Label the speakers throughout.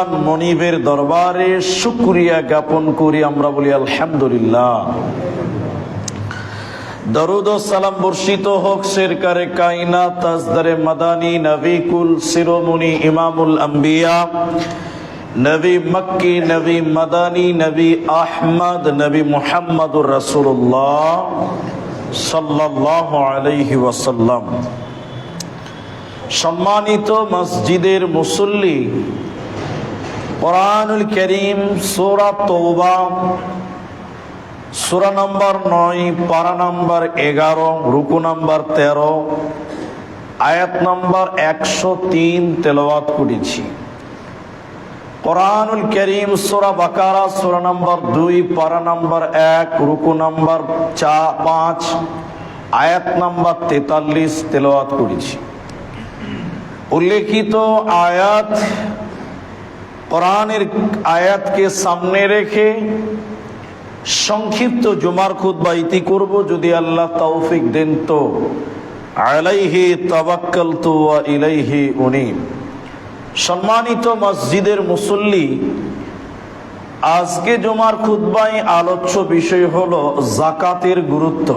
Speaker 1: মহান মনিবের দরবারে শুকরিয়া জ্ঞাপন করি, আমরা বলি আলহামদুলিল্লাহ। দরুদ ও সালাম বর্ষিত হোক সরকারে কায়নাত তাজদারে মাদানী নবী কুল শিরোমণি ইমামুল আম্বিয়া নবী মক্কি নবী মাদানী নবী আহমদ নবী মুহাম্মদুর রাসূলুল্লাহ সাল্লাল্লাহু আলাইহি ওয়াসাল্লাম। সম্মানিত মসজিদের মুসল্লি, কোরআনুল কারীম সূরা তওবা সূরা নম্বর 9 পারা নম্বর 11 রুকু নম্বর 13 আয়াত নম্বর 103 তেলাওয়াত করেছি। কোরআনুল কারীম সূরা বাকারা সূরা নম্বর 2 পারা নম্বর 1 রুকু নম্বর 5 আয়াত নম্বর 43 তেলাওয়াত করেছি। উল্লেখিত আয়াত কোরআনের আয়াতকে সামনে রেখে সংক্ষিপ্ত জুমার খুতবা ইতি করব, যদি আল্লাহ তৌফিক দেন তো। আলাইহি তাওয়াক্কালতু ওয়া ইলাইহি উনীব। সম্মানিত মসজিদের মুসল্লি, আজকে জুমার খুতবায় আলোচ্য বিষয় হলো যাকাতের গুরুত্ব।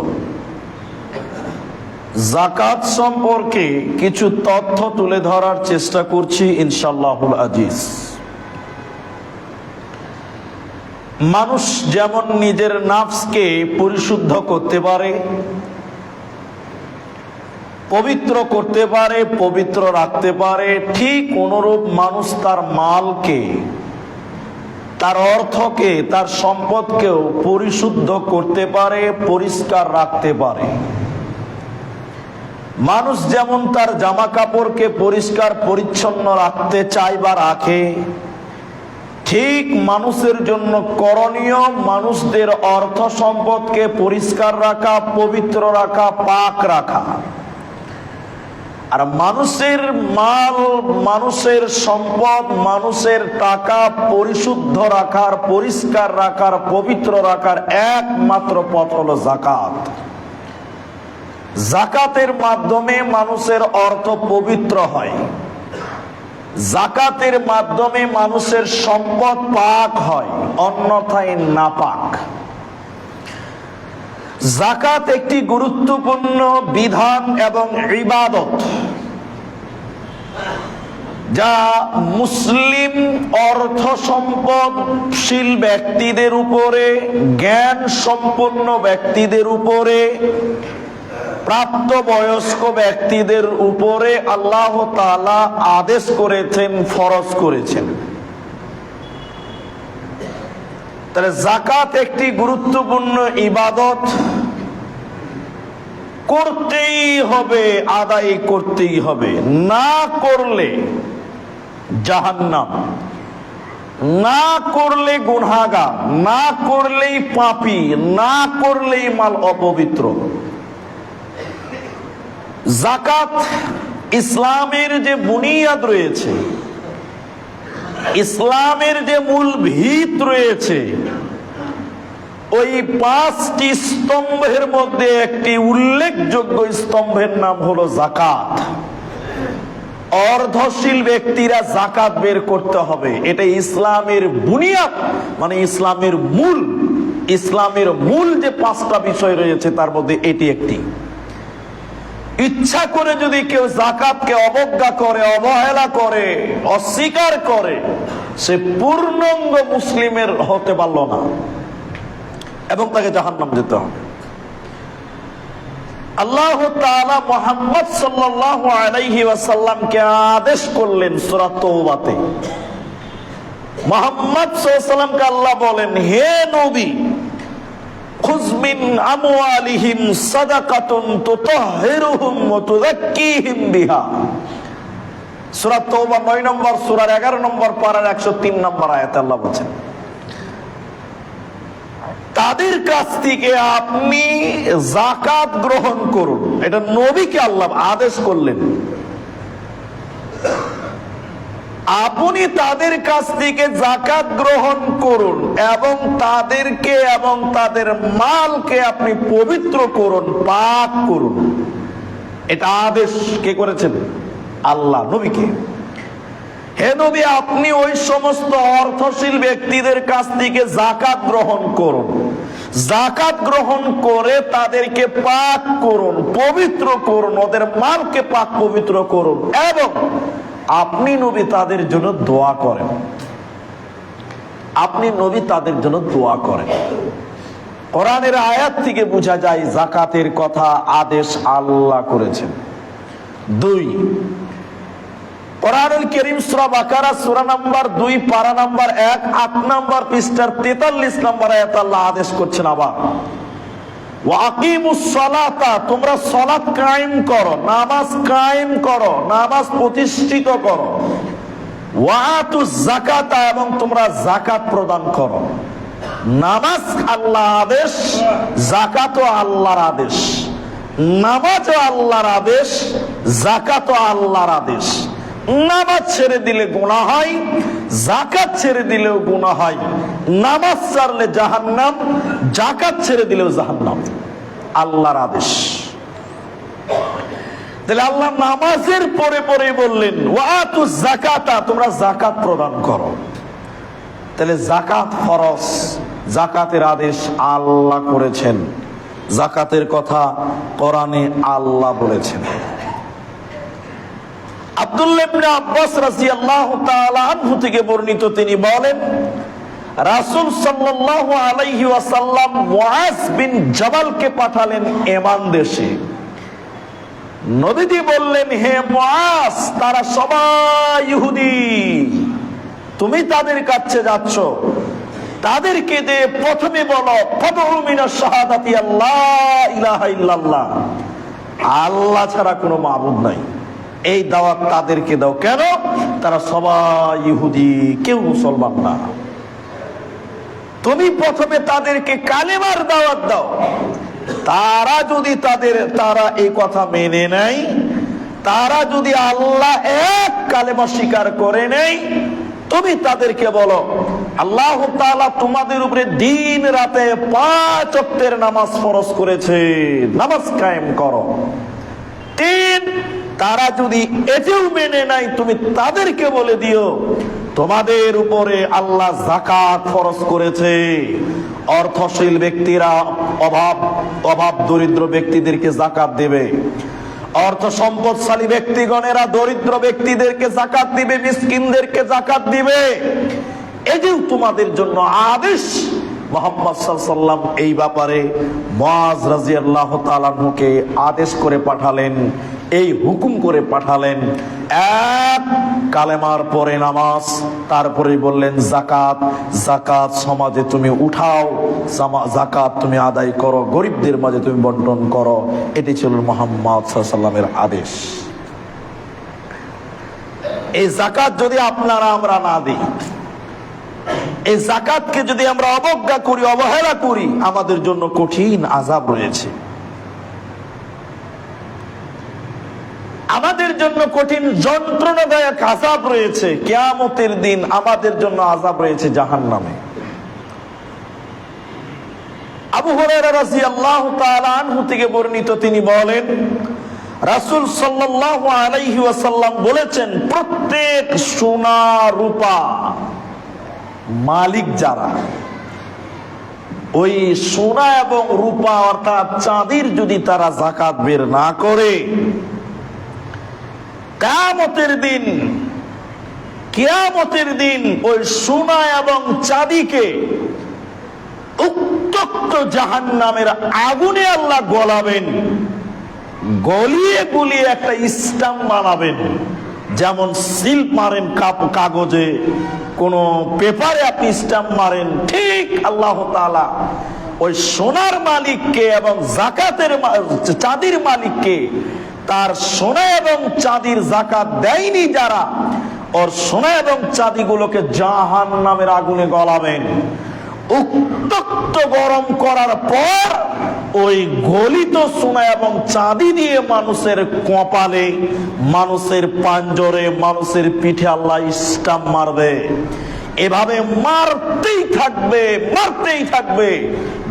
Speaker 1: যাকাত সম্পর্কে কিছু তথ্য তুলে ধরার চেষ্টা করছি ইনশাআল্লাহুল আজিজ। মানুষ যেমন নিজের নাফসকে পরিশুদ্ধ করতে পারে, পবিত্র করতে পারে, পবিত্র রাখতে পারে, ঠিক অনুরূপ মানুষ তার মালকে, তার অর্থকে, তার সম্পদকেও পরিশুদ্ধ করতে পারে, পরিষ্কার রাখতে পারে। মানুষ যেমন তার জামা কাপড়কে পরিষ্কার পরিচ্ছন্ন রাখতে চায় বা রাখে, ঠিক মানুষের জন্য করণীয় মানুষদের অর্থ সম্পদকে পরিষ্কার রাখা, পবিত্র রাখা, পাক রাখা। আর মানুষের মাল, মানুষের সম্পদ, মানুষের টাকা পরিশুদ্ধ রাখার, পরিষ্কার রাখার, পবিত্র রাখার একমাত্র পথ হলো যাকাত। যাকাতের মাধ্যমে মানুষের অর্থ পবিত্র হয়, যাকাতের মাধ্যমে মানুষের সম্পদ পাক হয়, অন্যথায় নাপাক। যাকাত একটি গুরুত্বপূর্ণ বিধান এবং ইবাদত, যা মুসলিম অর্থ সম্পদশীল ব্যক্তিদের উপরে, জ্ঞান সম্পন্ন ব্যক্তিদের উপরে, প্রাপ্তবয়স্ক ব্যক্তিদের উপরে আল্লাহ তাআলা আদেশ করেছেন, ফরজ করেছেন। তাহলে যাকাত একটি গুরুত্বপূর্ণ ইবাদত, করতেই হবে, আদায় করতেই হবে। না করলে জাহান্নাম, না করলে গুনাহগার, না করলেই পাপী, না করলেই মাল অপবিত্র। যাকাত ইসলামের যে বুনিয়াদ রয়েছে, ইসলামের যে মূল ভিত রয়েছে, ওই 5টি স্তম্ভের মধ্যে একটি উল্লেখযোগ্য স্তম্ভের নাম হলো যাকাত। অর্ধশীল ব্যক্তিরা যাকাত বের করতে হবে, এটা ইসলামের বুনিয়াদ, মানে ইসলামের মূল। ইসলামের মূল যে 5টা বিষয় রয়েছে তার মধ্যে এটি একটি। ইচ্ছা করে যদি কেউ যাকাতকে অবজ্ঞা করে, অবহেলা করে, অস্বীকার করে, সে পূর্ণাঙ্গ মুসলিমের হতে পারল না এবং তাকে জাহান্নাম যেতে হবে। আল্লাহ তাআলা মুহাম্মদ সাল্লাল্লাহু আলাইহি ওয়াসাল্লামকে আদেশ করলেন সূরা তওবাতে। মুহাম্মদ সাল্লাল্লাহু আলাইহি ওয়াসাল্লামকে আল্লাহ বলেন, হে নবী, খুয মিন আমওয়ালিহিম সাদাকাতুন তুতাহহিরুহুম ওয়া তুযাক্কিহিম বিহা। সূরা তওবা 9 নম্বর সূরার 11 নম্বর পারার 103 নম্বর আয়াতে আল্লাহ বলেন, তাদের কাছ থেকে আপনি যাকাত গ্রহণ করুন। এটা নবীকে আল্লাহ আদেশ করলেন, আপনি তাদের কাছ থেকে যাকাত গ্রহণ করুন এবং তাদেরকে এবং তাদের মালকে আপনি পবিত্র করুন, পাক করুন। এটা আদেশ কে করেছেন? আল্লাহ নবীকে। হে নবী, আপনি ওই সমস্ত অর্থশীল ব্যক্তিদের কাছ থেকে যাকাত গ্রহণ করুন, যাকাত গ্রহণ করে তাদেরকে পাক করুন, পবিত্র করুন, ওদের মালকে পাক পবিত্র করুন, এবং আপনি নবী তাদের জন্য দোয়া করেন। আপনি নবী তাদের জন্য দোয়া করেন। কোরআনের আয়াত থেকে বোঝা যায় যাকাতের কথা আদেশ আল্লাহ করেছেন। 2, কোরআনুল কারীম সূরা বাকারা সূরা নাম্বার 2 পারা নাম্বার 1 8 নাম্বার পৃষ্ঠার 43 নাম্বার আয়াত আল্লাহ আদেশ করছেন আবার, ওয়া আকিমুস সালাতা, তোমরা সালাত কায়েম করো, নামাজ কায়েম করো, নামাজ প্রতিষ্ঠিত করো, ওয়া আতুজ যাকাতা, এবং তোমরা যাকাত প্রদান করো। নামাজ আল্লাহর আদেশ, যাকাতও আল্লাহর আদেশ। নামাজও আল্লাহর আদেশ, যাকাতও আল্লাহর আদেশ। নামাজ ছেড়ে দিলে গুনাহ হয়, যাকাত ছেড়ে দিলেও গুনাহ হয়। নামাজ ছাড়লে জাহান্নাম, যাকাত ছেড়ে দিলেও জাহান্নাম। আল্লাহর আদেশ। তাহলে আল্লাহ নামাজের পরে পরে বললেন ওয়াতুজ যাকাতা, তোমরা যাকাত প্রদান করো। তাহলে যাকাত ফরজ, যাকাতের আদেশ আল্লাহ করেছেন, যাকাতের কথা কোরআনে আল্লাহ বলেছেন। আব্দুল্লাহ ইবনে আব্বাস রাদিয়াল্লাহু তাআলা আনহু থেকে বর্ণিত, তিনি বলেন রাসূল সাল্লাল্লাহু আলাইহি ওয়াসাল্লাম মুআজ বিন জাবালকে পাঠালেন ইয়ামান দেশে। নবীজি বললেন, হে মুআজ, তারা সবাই ইহুদি, তুমি তাদের কাছে যাচ্ছ, তাদেরকে যে প্রথমে বলো ফাদউ মিনাশ শাহাদাতি আল্লাহ ইলাহা ইল্লাল্লাহ, আল্লাহ ছাড়া কোনো মাবুদ নাই। এই দাওয়াত তাদেরকে দাও। কেন? তারা সবাই ইহুদি, কেউ মুসলমান না। তুমি প্রথমে তাদেরকে কালেমার দাওয়াত দাও। তারা যদি তারা এই কথা মেনে নেয়, তারা যদি আল্লাহ এক কালেমা স্বীকার করে নেয়, তুমি তাদেরকে বলো আল্লাহ তাআলা তোমাদের উপরে দিন রাতে 5 ওয়াক্তের নামাজ ফরজ করেছে, নামাজ কায়েম করো। 3, তারা যদি এতেও মেনে নাই, তুমি তাদেরকে বলে দিও তোমাদের উপরে আল্লাহ যাকাত ফরজ করেছে। অর্থশীল ব্যক্তিরা অভাব দরিদ্র ব্যক্তিদেরকে যাকাত দেবে, অর্থ সম্পদশালী ব্যক্তিগণেরা দরিদ্র ব্যক্তিদেরকে যাকাত দিবে, মিসকিনদেরকে যাকাত দিবে। এই যে তোমাদের জন্য আদেশ। মুহাম্মদ সাল্লাল্লাহু আলাইহি ওয়াসাল্লাম এই ব্যাপারে মুআজ রাদিয়াল্লাহু তাআলা আনহুকে আদেশ করে পাঠালেন, এই হুকুম করে পাঠালেন। এক, কালেমার পরে নামাজ, তারপরে বললেন যাকাত। যাকাত সমাজে তুমি উঠাও, যাকাত তুমি আদায় করো, গরিবদের মাঝে তুমি বন্টন করো। এটি ছিল মুহাম্মদ সাল্লাল্লাহু আলাইহি ওয়াসাল্লামের আদেশ। এই যাকাত যদি আপনারা আমরা না দিই, এই যাকাতকে যদি আমরা অবজ্ঞা করি, অবহেলা করি, আমাদের জন্য কঠিন আযাব রয়েছে। আমাদের জন্য কঠিন যন্ত্রণাদায়ক আযাব রয়েছে। কিয়ামতের দিন আমাদের জন্য আযাব রয়েছে জাহান্নামে। আবু হুরায়রা রাদিয়াল্লাহু তাআলা আনহু থেকে বর্ণিত, তিনি বলেন রাসূল সাল্লাল্লাহু আলাইহি ওয়াসাল্লাম বলেছেন, প্রত্যেক সোনা রূপা মালিক যারা, ওই সোনা এবং রূপা অর্থাৎ চাঁদির যদি তারা যাকাত বের না করে, কিয়ামতের দিন ওই সোনা এবং চাঁদিকে উত্তপ্ত জাহান্নামের আগুনে আল্লাহ গলাবেন, গলিয়ে গুলিয়ে একটা স্ট্যাম্প বানাবেন। যেমন সিল মারেন কাগজে, কোন পেপারে আপনি স্ট্যাম্প মারেন, ঠিক আল্লাহ তাআলা ওই সোনার মালিককে এবং যাকাতের চাঁদির মালিককে, তার সোনা এবং চাঁদির যাকাত দেয়নি যারা, ওর সোনা এবং চাঁদিগুলোকে জাহান্নামের আগুনে গলাবেন। উত্তপ্ত গরম করার পর ওই গলিত সোনা এবং চাঁদি দিয়ে মানুষের কপালে, মানুষের পাঞ্জরে, মানুষের পিঠে আল্লাহ স্টাম্প মারবে। এভাবে মারতেই থাকবে, মারতেই থাকবে।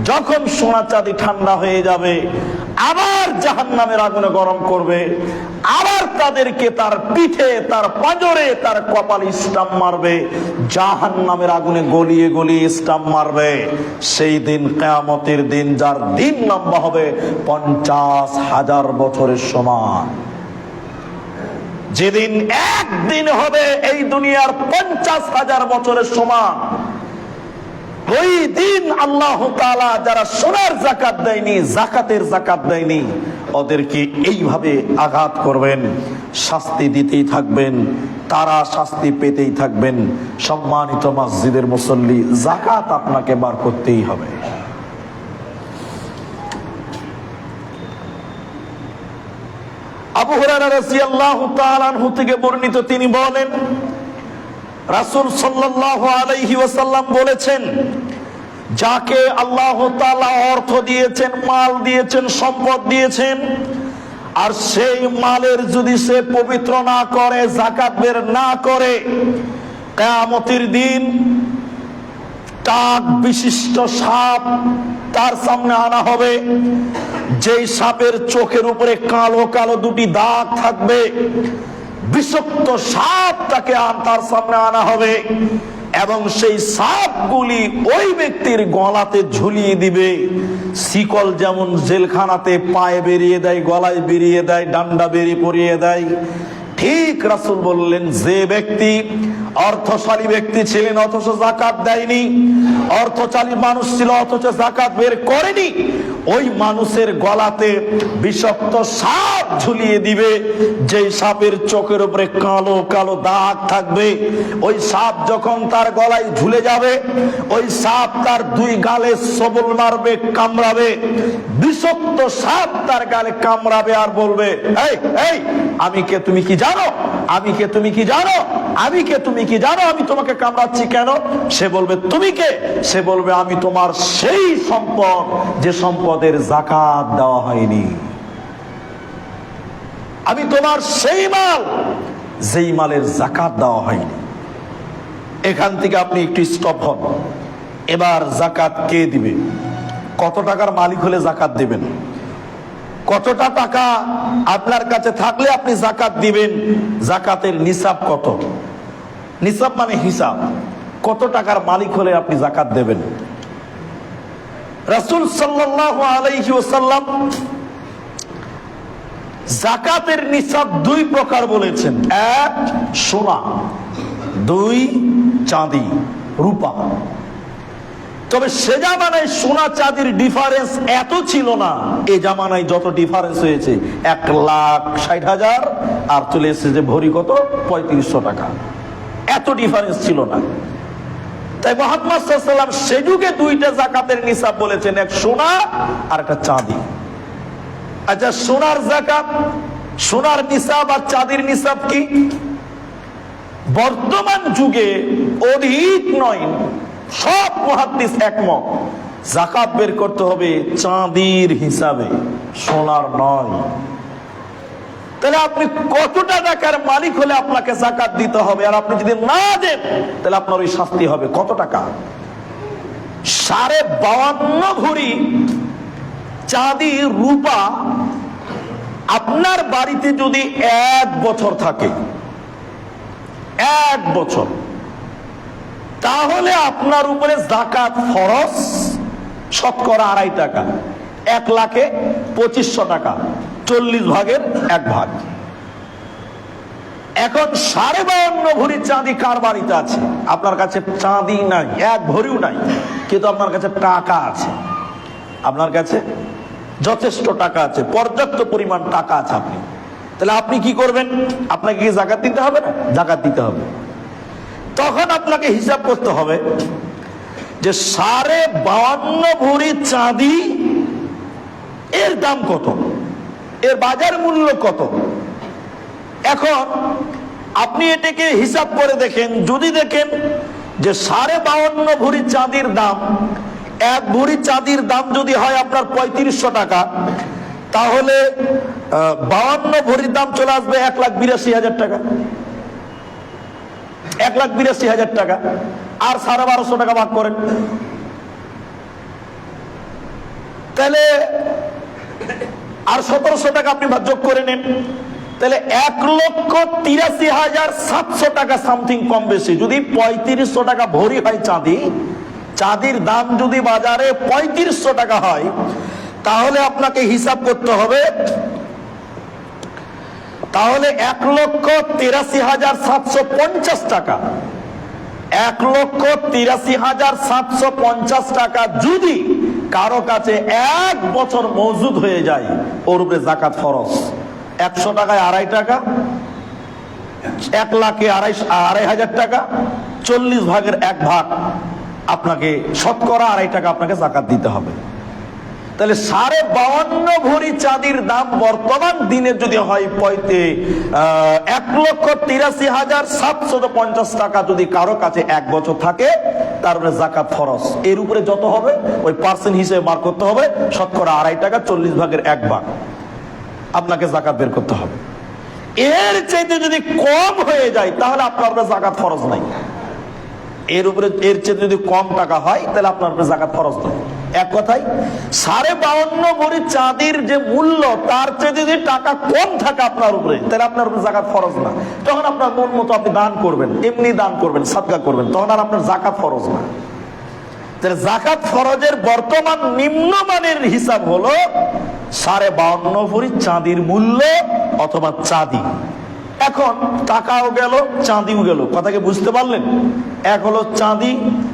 Speaker 1: যখন সোনা চাঁদি ঠান্ডা হয়ে যাবে, আবার জাহান্নামের আগুনে গরম করবে, আবার তাদেরকে তার পিঠে, তার পাঁজরে, তার কপালে স্টাম্প মারবে, জাহান্নামের আগুনে গলিয়ে গলিয়ে স্টাম্প মারবে। সেই দিন কিয়ামতের দিন, যার দিন লম্বা হবে 50,000 বছরের সমান। যেদিন একদিন হবে এই দুনিয়ার 50,000 বছরের সমান, ওই দিন আল্লাহ তাআলা যারা সোনার যাকাত দেয়নি, যাকাতের যাকাত দেয়নি, ওদেরকে এইভাবে আঘাত করবেন, শাস্তি দিতেই থাকবেন, তারা শাস্তি পেতেই থাকবেন। সম্মানিত মসজিদের মুসল্লি, যাকাত আপনাকে বার করতেই হবে। আবু হুরায়রা রাদিয়াল্লাহু তাআলা আনহু থেকে বর্ণিত, তিনি বলেন, রাসূল সাল্লাল্লাহু আলাইহি ওয়াসাল্লাম বলেছেন, যাকে আল্লাহ তাআলা অর্থ দিয়েছেন, মাল দিয়েছেন, সম্পদ দিয়েছেন, আর সেই মালের যদি সে পবিত্র না করে, যাকাত বের না করে, কিয়ামতের দিন টাক বিশিষ্ট সাপ তার সামনে আনা হবে। যেই সাপের চোখের উপরে কালো কালো দুটি দাগ থাকবে, বিষাক্ত সাপ তাকে তার সামনে আনা হবে, এবং সেই সাপগুলি ওই ব্যক্তির গলাতে ঝুলিয়ে দিবে। শিকল যেমন জেলখানাতে পায়ে বেরিয়ে দেয়, গলায় বেরিয়ে দেয়, ডান্ডা বেরিয়ে পরিয়ে দেয়, ঠিক রাসূল বললেন, যে ব্যক্তি অর্থশালী ব্যক্তি ছিলেন অথচ যাকাত দেয়নি, অর্থশালী মানুষ ছিল অথচ যাকাত বের করেনি, ওই মানুষের গলাতে বিষাক্ত সাপ ঝুলিয়ে দিবে। যেই সাপের চোখের উপরে কালো কালো দাগ থাকবে, ওই সাপ যখন তার গলায় ঝুলে যাবে, ওই সাপ তার দুই গালে সবল মারবে, কামড়াবে। বিষাক্ত সাপ তার গালে কামড়াবে আর বলবে, এই এই, আমি কে তুমি কি জানো? আমি কে তুমি কি জানো? আমি কে তুমি কি জানো? আমি তোমাকে কামড়াচ্ছি কেন? সে বলবে, তুমি কে? সে বলবে, আমি তোমার সেই সম্পদ যে সম্পদের যাকাত দেওয়া হয়নি, আমি তোমার সেই মাল যেই মালের যাকাত দেওয়া হয়নি। এখান থেকে আপনি একটু স্টপ হন। এবার যাকাত কে দিবে? কত টাকার মালিক হলে যাকাত দিবেন? কতটা টাকা আপনার কাছে থাকলে আপনি যাকাত দিবেন? যাকাতের নিসাব কত? নিসাব মানে হিসাব। কত টাকার মালিক হলে আপনি যাকাত দেবেন? রাসূল সাল্লাল্লাহু আলাইহি ওয়াসাল্লাম যাকাতের নিসাব দুই প্রকার বলেছেন। এক, সোনা; দুই, চাঁদি, রূপা। তবে সে জামানায় সোনা চাঁদির ডিফারেন্স এত ছিল না, এই জামানায় যত ডিফারেন্স হয়েছে। 1,60,000 আর চলে এসেছে ভরি কত? 3500 টাকা। এত ডিফারেন্স ছিল না। তাই মুহাম্মদ সাল্লাল্লাহু আলাইহি ওয়াসাল্লাম সে যুগে দুইটা যাকাতের নিসাব বলেছেন, এক সোনা আর একটা চাঁদি। আচ্ছা, সোনার যাকাত, সোনার নিসাব আর চাঁদির নিসাব কি? বর্তমান যুগে অধিক নয়, সব মুহাদ্দিস একমত, যাকাত বের করতে হবে চাঁদির হিসাবে, সোনার নয়। তাহলে আপনি কতটা টাকার মালিক হলে আপনাকে যাকাত দিতে হবে? আর আপনি যদি না দেন, তাহলে আপনার ওই শাস্তি হবে। কত টাকা? 52.5 ভরি চাঁদি, রূপা আপনার বাড়িতে যদি 1 বছর থাকে, 1 বছর, তাহলে আপনার উপরে যাকাত ফরজ শতকরা 2.5 টাকা। 1 লাখে 2500 টাকা, 40 ভাগের 1 ভাগ। এখন 52.5 ভরি চাঁদি কার বাড়িতে আছে? আপনার কাছে চাঁদি নাই, 1 ভরিও নাই, কিন্তু আপনার কাছে টাকা আছে। আপনার কাছে যথেষ্ট টাকা আছে, পর্যাপ্ত পরিমাণ টাকা আছে। আপনি তাহলে আপনি কি করবেন? আপনাকে কি যাকাত দিতে হবে না? যাকাত দিতে হবে। তখন আপনাকে হিসাব করতে হবে যে 52.5 ভরি চাঁদি এর দাম কত, এর বাজার মূল্য কত। এখন আপনি এটাকে হিসাব করে দেখেন, যদি দেখেন যে 52.5 ভরি চাঁদির দাম, 1 ভরি চাঁদির দাম যদি হয় আপনার 3500 টাকা, তাহলে 52 ভরির দাম চলে আসবে 1,82,000 টাকা। 1,82,000 টাকা। আর 1250 টাকা ভাগ করেন, তাহলে আর 1700 টাকা আপনি যোগ করে নেন, তাহলে 1,83,700 টাকা সামথিং কম বেশি। যদি 3500 টাকা ভরি হয় চাঁদির দাম যদি বাজারে 3500 টাকা হয়, তাহলে আপনাকে হিসাব করতে হবে, তাহলে 1,83,750 টাকা, 1,83,750 টাকা যদি কারো কাছে 1 বছর মজুদ হয়ে যায়, ওর উপরে জাকাত ফরজ। 100 টাকায় 2.5 টাকা, 1 লাখে 2,500 টাকা, 40 ভাগের 1 ভাগ আপনাকে শতকরা 2.5 টাকা আপনাকে জাকাত দিতে হবে। তাহলে 52 ভরি চাঁদির দাম বর্তমান দিনে যদি হয় 1,83,750 টাকা, যদি কারো কাছে 1 বছর থাকে, তার উপরে জাকাত ফরজ। এর উপরে যত হবে ওই পার্সেন্ট হিসেবে মার করতে হবে, শতকরা 2.5 টাকা, 40 ভাগের 1 ভাগ আপনাকে জাকাত বের করতে হবে। এর চাইতে যদি কম হয়ে যায় তাহলে আপনার উপরে জাকাত ফরজ নাই। এর চেয়ে যদি কম টাকা হয় তাহলে আপনার উপরে জাকাত ফরজ নয়। এক কথায় 52.5 ভরি চাঁদির যে মূল্য, তার চেয়ে যদি টাকা কম থাকে আপনার উপরে, তাহলে আপনার উপরে জাকাত ফরজ না। তখন আপনার মন মতো আপনি দান করবেন, এমনি দান করবেন, সাদকা করবেন, তখন আর আপনার জাকাত ফরজ না। তাহলে জাকাত ফরজের বর্তমান নিম্নমানের হিসাব হলো 52.5 ভরি চাঁদির মূল্য অথবা চাঁদি। এখন টাকাও গেল, চাঁদিও গেল, কথাকে বুঝতে পারলেন? এক হলো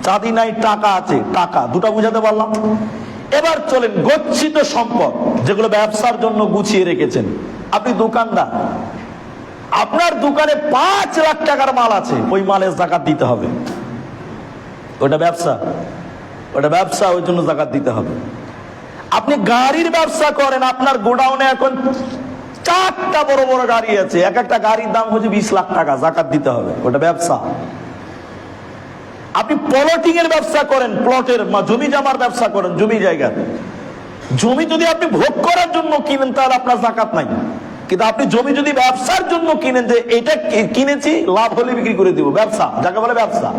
Speaker 1: চাঁদি নাই, টাকা আছে, টাকা, দুটা বুঝাতে পারলাম। এবার চলেন গচ্ছিত সম্পদ, যেগুলো ব্যবসার জন্য গুছিয়ে রেখেছেন। আপনি দোকানদার, আপনার দোকানে 5 লাখ টাকার মাল আছে, ওই মালের জাকাত দিতে হবে। ওটা ব্যবসা, ওই জন্য জাকাত দিতে হবে। আপনি গাড়ির ব্যবসা করেন, আপনার গোডাউনে এখন 4টা বড় বড় গাড়ি আছে, এক একটা গাড়ির দাম হচ্ছে 20 লাখ টাকা, জাকাত দিতে হবে, ওটা ব্যবসা। আপনি প্লটিং এর ব্যবসা করেন, প্লটের জমি জমার ব্যবসা করেন, জমি জায়গার জমি যদি আপনি ভোগ করার জন্য কিনেন তাহলে আপনার জাকাত নাই। কিন্তু আপনি জমি যদি ব্যবসার জন্য কিনেন, যে এটা কিনেছি লাভ হলে বিক্রি করে দিব, ব্যবসা যাকে বলে ব্যবসা,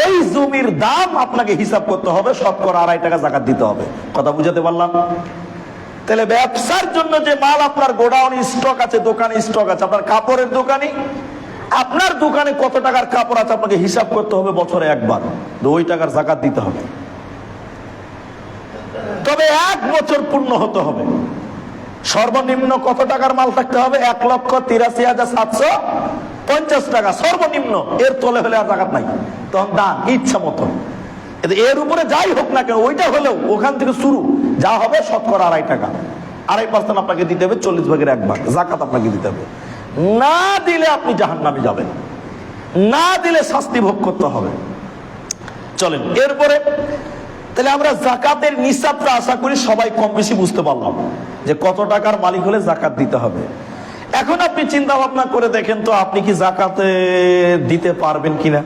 Speaker 1: ওই জমির দাম আপনাকে হিসাব করতে হবে, শতকরা 2.5 টাকা জাকাত দিতে হবে। কথা বুঝাতে পারলাম? তাহলে ব্যবসার জন্য যে মাল আপনার গোডাউন স্টক আছে, দোকানে স্টক আছে, আপনার কাপড়ের দোকানে, আপনার দোকানে কত টাকার কাপড় আছে আপনাকে হিসাব করতে হবে বছরে একবার, ওই টাকার জাকাত দিতে হবে। তবে 1 বছর পূর্ণ হতে হবে। সর্বনিম্ন কত টাকার মাল থাকতে হবে? 1,83,750 টাকা সর্বনিম্ন। এর তলে হলে আর জাকাত নাই, তখন দান ইচ্ছা মতো। এর উপরে যাই হোক না কেন, ওইটা হলেও ওখান থেকে শুরু, যা হবে শতকরা 2.5 টাকা, 2.5% আপনাকে দিতে হবে, 40 ভাগের 1 ভাগ জাকাত আপনাকে দিতে হবে। না দিলে আপনি জাহান্নামে যাবেন, না দিলে শাস্তি ভোগ করতে হবে। চলেন এরপরে, তাহলে আমরা জাকাতের নিসাবটা আশা করি সবাই কম বেশি বুঝতে পারলাম, যে কত টাকার মালিক হলে জাকাত দিতে হবে। এখন আপনি চিন্তা ভাবনা করে দেখেন তো, আপনি কি জাকাতে দিতে পারবেন কিনা।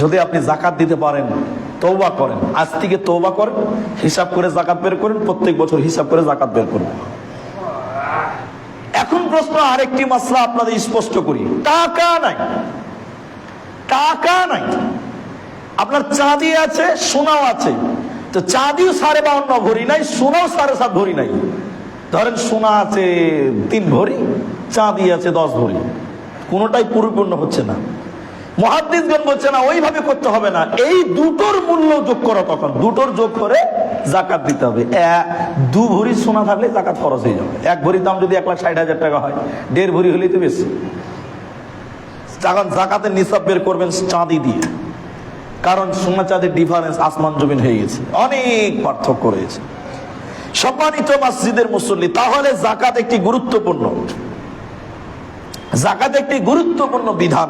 Speaker 1: যদি আপনি জাকাত দিতে পারেন, তওবা করেন, আজ থেকে তওবা করেন, হিসাব করে জাকাত বের করেন, প্রত্যেক বছর হিসাব করে জাকাত বের করবেন। এখন প্রশ্ন আরেকটি মাসলা আপনাদের স্পষ্ট করি, টাকা নাই, আপনার চাঁদি আছে, সোনাও আছে, তো চাঁদিও 52.5 ভরি নাই, সোনাও 7.5 ভরি নাই। ধরেন সোনা আছে 3 ভরি, চাঁদি আছে 10 ভরি, কোনোটাই পরিপূর্ণ হচ্ছে না। মুহাদ্দিসগণ বলছে না, ওইভাবে করতে হবে না, এই দুটোর মূল্য যোগ করো, তখন দুটোর যোগ করে জাকাত দিতে হবে। 2 ভরি সোনা থাকলে জাকাত খরচ হয়ে যাবে। 1 ভরির দাম যদি 1,60,000 টাকা হয়, 1.5 ভরি হলেই তো বেশি। তখন জাকাতের নিসাব বের করবেন চাঁদি দিয়ে, কারণ সোনা চাঁদের ডিফারেন্স আসমান জমিন হয়ে গেছে, অনেক পার্থক্য রয়েছে। সম্মানিত মসজিদের মুসল্লি, তাহলে জাকাত একটি গুরুত্বপূর্ণ বিধান,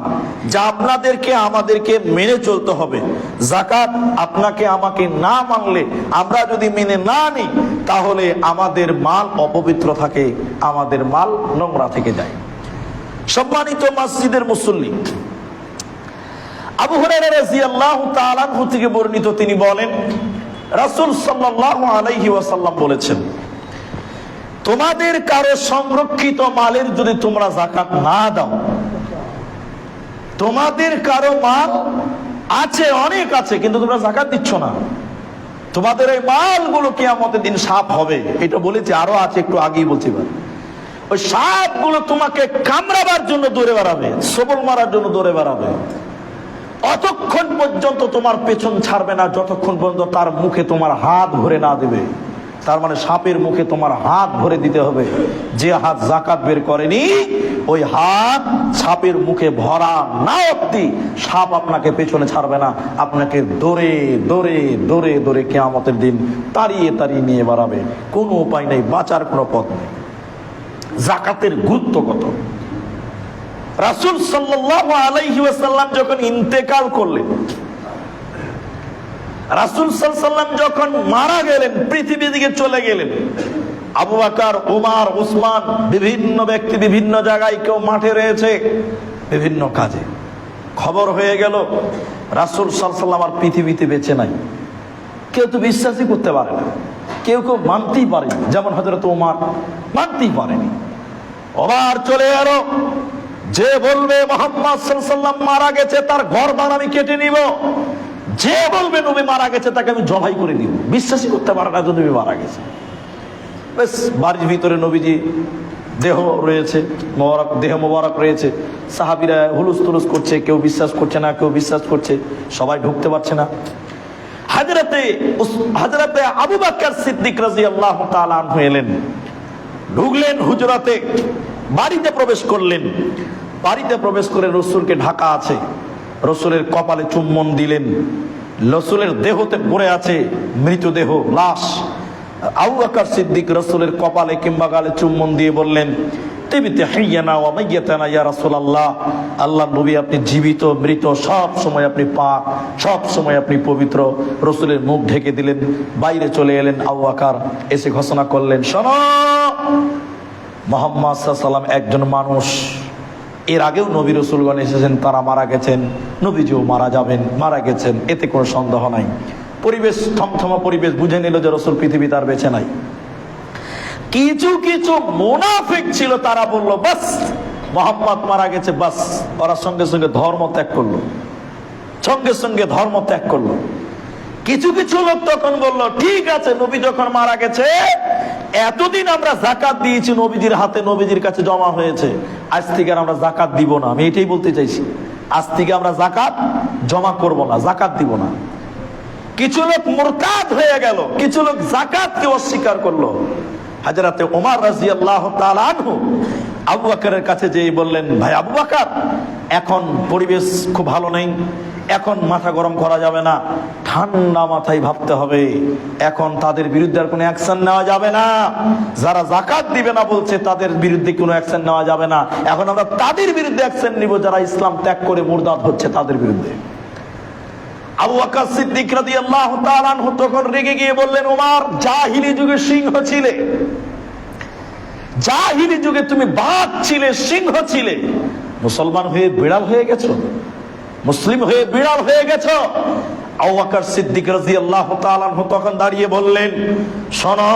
Speaker 1: যা আপনাদেরকে আমাদেরকে মেনে চলতে হবে। জাকাত আপনাকে আমাকে না মানলে, আমরা যদি মেনে না নিই, তাহলে আমাদের মাল অপবিত্র থাকে, আমাদের মাল নোংরা থেকে যায়। সম্মানিত মসজিদের মুসল্লি, আবু হুরায়রা রাদিয়াল্লাহু তাআলা আনহু থেকে বর্ণিত, তিনি বলেন, রাসূল সাল্লাল্লাহু আলাইহি ওয়াসাল্লাম বলেছেন, তোমাদের কারো সংরক্ষিত মালের যদি তোমরা জাকাত না দাও, তোমাদের কারো মাল আছে, অনেক আছে, কিন্তু তোমরা যাকাত দিচ্ছ না। তোমাদের এই মালগুলো কিয়ামতের দিন সাপ হবে, এটা বলেছি, আরো আছে, একটু আগেই বলছি। ওই সাপগুলো তোমাকে কামড়াবার জন্য দৌড়ে বেড়াবে, সবল মারার জন্য দৌড়ে বেড়াবে। অতক্ষণ পর্যন্ত তোমার পেছন ছাড়বে না যতক্ষণ পর্যন্ত তার মুখে তোমার হাত ভরে না দেবে। তার মানে সাপের মুখে তোমার হাত ভরে দিতে হবে। যে হাত যাকাত বের করেনি, ওই হাত সাপের মুখে ভরা না অবধি সাপ আপনাকে পেছনে ছাড়বে না, আপনাকে দৌড়ে দৌড়ে দৌড়ে দৌড়ে কিয়ামতের দিন তাড়িয়ে তাড়িয়ে নিয়ে বেড়াবে। কোনো উপায় নেই, বাঁচার কোনো পথ নেই। যাকাতের গুরুত্ব কত! রাসূল সাল্লাল্লাহু আলাইহি ওয়াসাল্লাম যখন ইন্তেকাল করলেন, রাসূল সাল্লাল্লাহু আলাইহি ওয়াসাল্লাম যখন মারা গেলেন, পৃথিবী থেকে চলে গেলেন, আবু বকর, ওমর, উসমান, বিভিন্ন ব্যক্তি বিভিন্ন জায়গায়, কেউ মাঠে রয়েছে বিভিন্ন কাজে। খবর হয়ে গেল রাসূল সাল্লাল্লাহু আলাইহি ওয়াসাল্লাম আর পৃথিবীতে বেঁচে নাই। কেউ তো বিশ্বাসই করতে পারে না, কেউ কেউ মানতেই পারেনি, যেমন হযরত ওমর মানতেই পারেনি। ওমর চলে এলো, যে বলবে মুহাম্মদ সাল্লাল্লাহু আলাইহি ওয়াসাল্লাম মারা গেছে তার গর্দান আমি কেটে নিব, যে বলবে নবী মারা গেছে তাকে আমি জবাই করে দিব। বিশ্বাসই করতে পারে না যে নবী মারা গেছে। বেশ, বাড়ির ভিতরে নবীজি দেহ রয়েছে, দেহ মোবারক রয়েছে, সাহাবীরা হুলুস তুলুস করছে, কেউ বিশ্বাস করছে না, কেউ বিশ্বাস করছে, সবাই ঢুকতে পারছে না। হযরতে আবু বকর সিদ্দিক রাদিয়াল্লাহু তাআলা আনহু এলেন, ঢুকলেন হুজরাতে, বাড়িতে প্রবেশ করলেন। বাড়িতে প্রবেশ করে রসুলকে ঢাকা আছে, রসুলের কপালে চুম্বন দিলেন। রসুলের দেহতে পড়ে আছে মৃতদেহ, লাশ। আবু বকর সিদ্দিক রসুলের কপালে কিংবা গালে চুম্বন দিয়ে বললেন, তিবতে হাইয়ানা ওয়া মাইয়াতানা ইয়া রাসূলুল্লাহ, আল্লাহর নবী আপনি জীবিত মৃত সব সময় আপনি পাক, সব সময় আপনি পবিত্র। রসুলের মুখ ঢেকে দিলেন, বাইরে চলে এলেন। আবু বকর এসে ঘোষণা করলেন, শোনো, মুহাম্মদ সাল্লাল্লাহু আলাইহি ওয়াসাল্লাম একজন মানুষ, এর আগেও নবী রাসূলগণ এসেছেন, তারা মারা গেছেন, নবীজিও মারা যাবেন, মারা গেছেন, এতে কোনো সন্দেহ নাই। পরিবেশ থমথমা পরিবেশ, বুঝে নিল যে রাসূল পৃথিবীতে আর বেঁচে নাই। কিছু কিছু মুনাফিক ছিল, তারা বলল বাস মুহাম্মদ মারা গেছে, বাস। ওরা সঙ্গে সঙ্গে ধর্ম ত্যাগ করলো, সঙ্গে সঙ্গে ধর্ম ত্যাগ করলো। কিছু কিছু লোক তখন বলল, ঠিক আছে, নবী যখন মারা গেছে, এতদিন আমরা যাকাত দিয়েছি নবীজির হাতে, নবীজির কাছে জমা হয়েছে, আজ থেকে আমরা যাকাত দিব না। আমি এটাই বলতে চাইছি, আজ থেকে আমরা যাকাত জমা করব না, যাকাত দিব না। কিছু লোক মুরতাদ হয়ে গেল, কিছু লোক যাকাতকে অস্বীকার করলো। হযরতে ওমর রাদিয়াল্লাহু তাআলা আনহু আবু বকরের কাছে যেই বললেন, ভাই আবু বকর, এখন পরিবেশ খুব ভালো নেই, এখন মাথা গরম করা যাবে না, ঠান্ডা মাথায় ভাবতে হবে। এখন তাদের বিরুদ্ধে আর কোনো অ্যাকশন নেওয়া যাবে না, যারা যাকাত দিবে না বলছে তাদের বিরুদ্ধে কোনো অ্যাকশন নেওয়া যাবে না। এখন আমরা তাদের বিরুদ্ধে অ্যাকশন নিব যারা ইসলাম ত্যাগ করে মুরতাদ হচ্ছে, তাদের বিরুদ্ধে। আবু বকর সিদ্দিক রাদিয়াল্লাহু তাআলা আনহু তখন রেগে গিয়ে বললেন, ওমর, জাহিলি যুগে সিংহ ছিলে, জাহিলি যুগে তুমি বাঘ ছিলে, সিংহ ছিলে, মুসলমান হয়ে বিড়াল হয়ে গেছো, মুসলিম হয়ে বিড়াল হয়ে গেছো। আবু বকর সিদ্দিক রাদিয়াল্লাহু তাআলা আনহু তখন দাঁড়িয়ে বললেন, শোনো,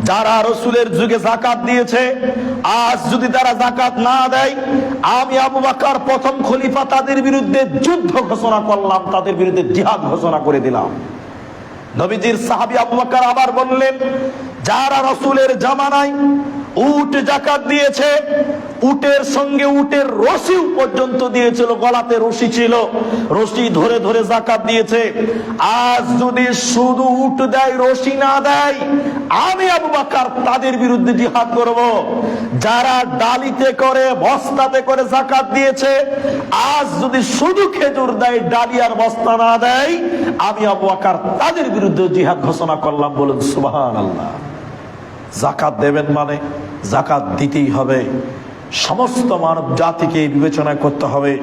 Speaker 1: যারা রাসূলের যুগে যাকাত দিয়েছে, আজ যদি তারা যাকাত না দেয়, আমি আবু বকর প্রথম খলিফা তাদের বিরুদ্ধে যুদ্ধ ঘোষণা করলাম, তাদের বিরুদ্ধে জিহাদ ঘোষণা করে দিলাম। নবীজির সাহাবী আবু বকর আবার বললেন, যারা রাসূলের জামানায় উট যাকাত দিয়েছে, উটের সঙ্গে উটের রশি পর্যন্ত দিয়েছিল, গলাতে রশি ছিল, রশি ধরে ধরে যাকাত দিয়েছে, আজ যদি শুধু উট দেয়, রশি না দেয়, আমি আবু বকর তাদের বিরুদ্ধে জিহাদ করব। যারা ডালিতে করে বস্তাতে করে যাকাত দিয়েছে, আজ যদি শুধু খেজুর দেয়, ডালি আর বস্তা না দেয়, আমি আবু বকর তাদের বিরুদ্ধে জিহাদ ঘোষণা করলাম। বলুন সুবহানাল্লাহ। যাকাত দেবেন মানে যাকাত দিতেই হবে, সমস্ত মানব জাতিকে বিবেচনা করতে হবে।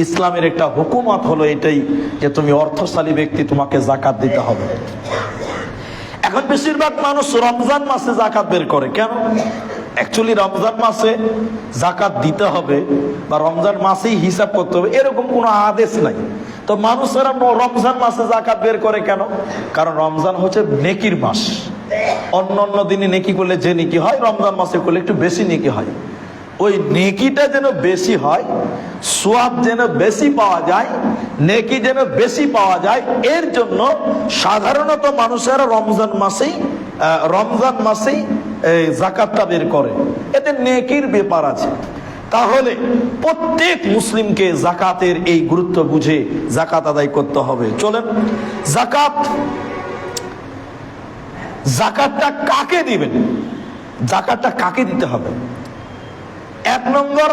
Speaker 1: ইসলামের একটা হুকুমত হলো এটাই যে তুমি অর্থশালী ব্যক্তি, তোমাকে যাকাত দিতে হবে। এখন বেশিরভাগ মানুষ রমজান মাসে যাকাত বের করে, কেন? অ্যাকচুয়ালি রমজান মাসে যাকাত দিতে হবে বা রমজান মাসেই হিসাব করতে হবে, এরকম কোনো আদেশ নাই। তো মানুষেরা রমজান মাসে যাকাত বের করে কেন? কারণ রমজান হচ্ছে নেকির মাস। অন্য অন্য দিনে নেকি করলে যে নেকি হয়, রমজান মাসে করলে একটু বেশি নেকি হয়। ওই নেকিটা যেন বেশি হয়, সওয়াব যেন বেশি পাওয়া যায়, নেকি যেন বেশি পাওয়া যায়, এর জন্য সাধারণত মানুষেরা রমজান মাসেই যাকাতটা বের করে। এতে নেকির ব্যাপার আছে। তাহলে প্রত্যেক মুসলিমকে যাকাতের এই গুরুত্ব বুঝে যাকাত আদায় করতে হবে। চলেন, যাকাতটা কাকে দিবেন, যাকাতটা কাকে দিতে হবে? এক নম্বর,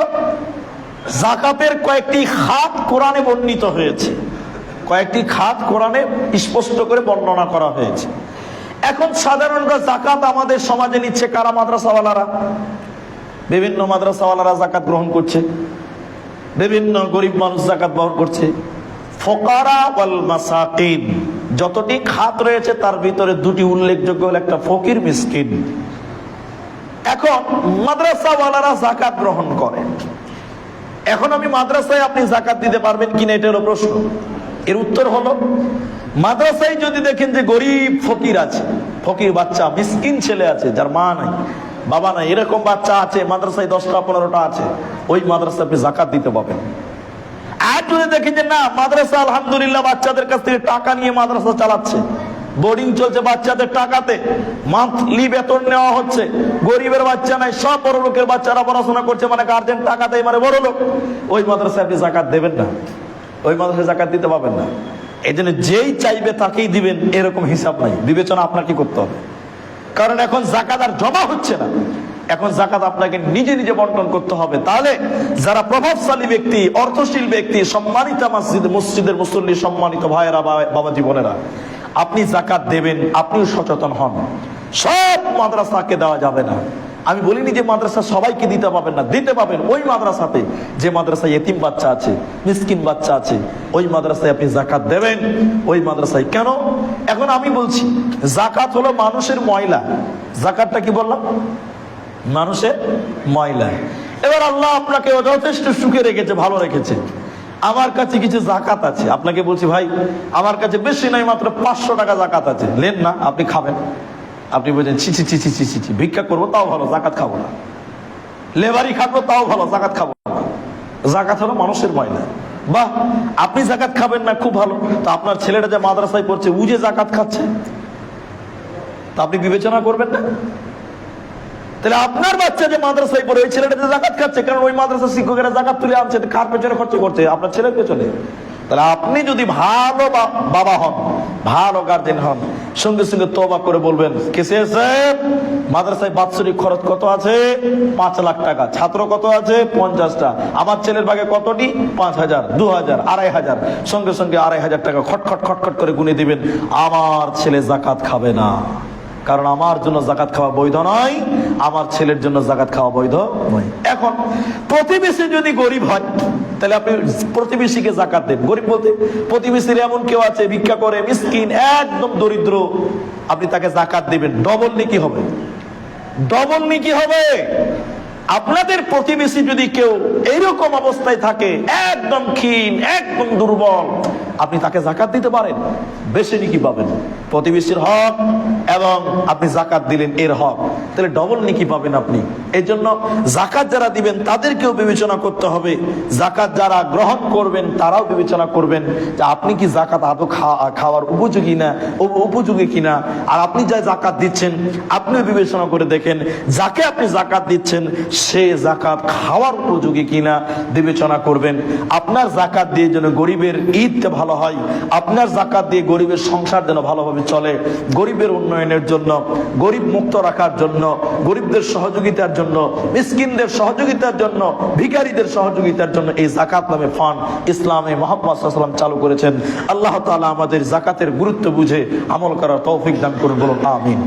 Speaker 1: যাকাতের কয়েকটি খাত কোরআনে বর্ণিত হয়েছে, কয়েকটি খাত কোরআনে স্পষ্ট করে বর্ণনা করা হয়েছে। এখন সাধারণত যাকাত আমাদের সমাজে নিচ্ছে কারা? মাদ্রাসাওয়ালারা। বিভিন্ন মাদ্রাসাওয়ালারা যাকাত গ্রহণ করছে, বিভিন্ন গরিব মানুষ যাকাত গ্রহণ করছে। ফুকারা ওয়াল মাসাকিন, যতটি খাত রয়েছে তার ভিতরে দুটি উল্লেখযোগ্য হল, একটা ফকির, মিসকিন। এখন মাদ্রাসাওয়ালারা যাকাত গ্রহণ করে। এখন আমি মাদ্রাসায় আপনি যাকাত দিতে পারবেন কিনা, এটা হলো প্রশ্ন। এর উত্তর হলো, মাদ্রাসায় যদি দেখেন যে গরিব ফকির আছে, ফকির বাচ্চা, মিসকিন ছেলে আছে, যার মা নাই বাবা নাই, এরকম বাচ্চা আছে মাদ্রাসায় 10টা 15টা আছে, ওই মাদ্রাসায় আপনি যাকাত দিতে পারবেন। আর যদি দেখেন যে না, মাদ্রাসা আলহামদুলিল্লাহ বাচ্চাদের কাছ থেকে টাকা নিয়ে মাদ্রাসা চালাচ্ছে, বোর্ডিং চলছে বাচ্চাদের টাকাতে, মান্থলি বেতন নেওয়া হচ্ছে, গরিবের বাচ্চা নাই, সব বড় লোকের বাচ্চারা পড়াশোনা করছে, মানে গার্জেন টাকা দেয়, মানে বড় লোক, ওই মাদ্রাসায় আপনি যাকাত দেবেন না, ওই মাদ্রাসায় যাকাত দিতে পারবেন না। এই জন্য যেই চাইবে তাকেই দিবেন এরকম হিসাব নাই, বিবেচনা আপনার কি করতে হবে। কারণ এখন যাকাত আর জমা হচ্ছে না, এখন যাকাত আপনাকে নিজে নিজে বন্টন করতে হবে। তাহলে যারা প্রভাবশালী ব্যক্তি, অর্থশীল ব্যক্তি, সম্মানিত মসজিদের মুসল্লি, সম্মানিত ভাইয়েরা, বাবাজি বোনেরা, আপনি যাকাত দেবেন, আপনিও সচেতন হন। সব মাদ্রাসাকে দেওয়া যাবে না। আমি বলিনি যে মাদ্রাসা সবাইকে দিতে পারবেন না, দিতে পাবেন। ওই মাদ্রাসাতে, যে মাদ্রাসায় এতিম বাচ্চা আছে, মিসকিন বাচ্চা আছে, ওই মাদ্রাসায় আপনি যাকাত দেবেন, ওই মাদ্রাসায়। কেন? এখন আমি বলছি, যাকাত হলো মানুষের ময়লা। যাকাতটা কি বললাম? মানুষের ময়লা। এবার আল্লাহ আপনাকে যথেষ্ট সুখে রেখেছে, ভালো রেখেছে। আমার কাছে কিছু যাকাত আছে, আপনাকে বলছি ভাই আমার কাছে বেশি নাই, মাত্র 500 টাকা যাকাত আছে, নেন না, আপনি খাবেন। আপনি বলছেন ছি ছি ছি ছি ছি ছি, ভিক্ষা করবো তাও ভালো, যাকাত খাবো না, লেবারি খাবো তাও ভালো, যাকাত খাবো না। যাকাত হলো মানুষের ময়লা। বাহ, আপনি যাকাত খাবেন না, খুব ভালো। তো আপনার ছেলেটা যে মাদ্রাসায় পড়ছে, ও যে যাকাত খাচ্ছে, তা আপনি বিবেচনা করবেন না? তাহলে আপনার বাচ্চা যে মাদ্রাসায় পড়ে, ওই ছেলেটা যে যাকাত খাচ্ছে, কারণ ওই মাদ্রাসার শিক্ষকেরা যাকাত তুলে আনছে, কার পেছনে খরচ করছে? আপনার ছেলের পেছনে। তাহলে আপনি যদি ভালো বাবা হন, ভালো গার্জেন হন, সঙ্গে সঙ্গে তওবা করে বলবেন, কেসে মাদ্রাসায় বাৎসরিক খরচ কত আছে? 5 লাখ টাকা। ছাত্র কত আছে? 50টা। আমার ছেলের ভাগে কতটি? 5000, 2000, 2500। সঙ্গে সঙ্গে 2500 টাকা খটখট খটখট করে গুনে দিবেন। আমার ছেলে যাকাত খাবে না, কারণ আমার জন্য যাকাত খাওয়া বৈধ নয়, আমার ছেলের জন্য যাকাত খাওয়া বৈধ নয়। এখন প্রতিবেশী যদি গরিব হয়, তাহলে আপনি প্রতিবেশীকে যাকাত দেন। গরিব বলতে প্রতিবেশীর এমন কেউ আছে ভিক্ষা করে, মিসকিন, একদম দরিদ্র, আপনি তাকে যাকাত দিবেন। ডবল নেকি হবে, ডবল নেকি হবে। আপনাদের প্রতিবেশী যদি কেউ এইরকম অবস্থায় থাকে, একদম ক্ষীণ, একদম দুর্বল, আপনি তাকে যাকাত দিতে পারেন, বেশি নেকি পাবেন। প্রতিবেশীর হক এবং আপনি যাকাত দিলেন, এর হক, তাহলে ডবল নেকি পাবেন আপনি। এই জন্য যাকাত যারা দিবেন তাদেরকেও বিবেচনা করতে হবে, যাকাত যারা গ্রহণ করবেন তারাও বিবেচনা করবেন যে আপনি কি যাকাত আদৌ খাওয়ার উপযোগী না, উপযোগী কিনা। আর আপনি যা যাকাত দিচ্ছেন আপনিও বিবেচনা করে দেখেন, যাকে আপনি যাকাত দিচ্ছেন সে যাকাত খাওয়ার উপযোগী কিনা বিবেচনা করবেন। আপনার যাকাত দিয়ে যেন গরিবের ঈদটা ভালো হয়, আপনার যাকাত দিয়ে গরিবের সংসার যেন ভালোভাবে চলে, গরিবের উন্নয়নের জন্য, গরিব মুক্ত রাখার জন্য, গরিবদের সহযোগিতার জন্য, মিসকিনদের সহযোগিতার জন্য, ভিখারীদের সহযোগিতার জন্য এই যাকাত নামে ফান্ড ইসলামে মুহাম্মদ সাল্লাল্লাহু আলাইহি ওয়াসাল্লাম চালু করেছেন। আল্লাহ তাআলা আমাদের যাকাতের গুরুত্ব বুঝে আমল করার তৌফিক দান করুন, বলুন আমিন।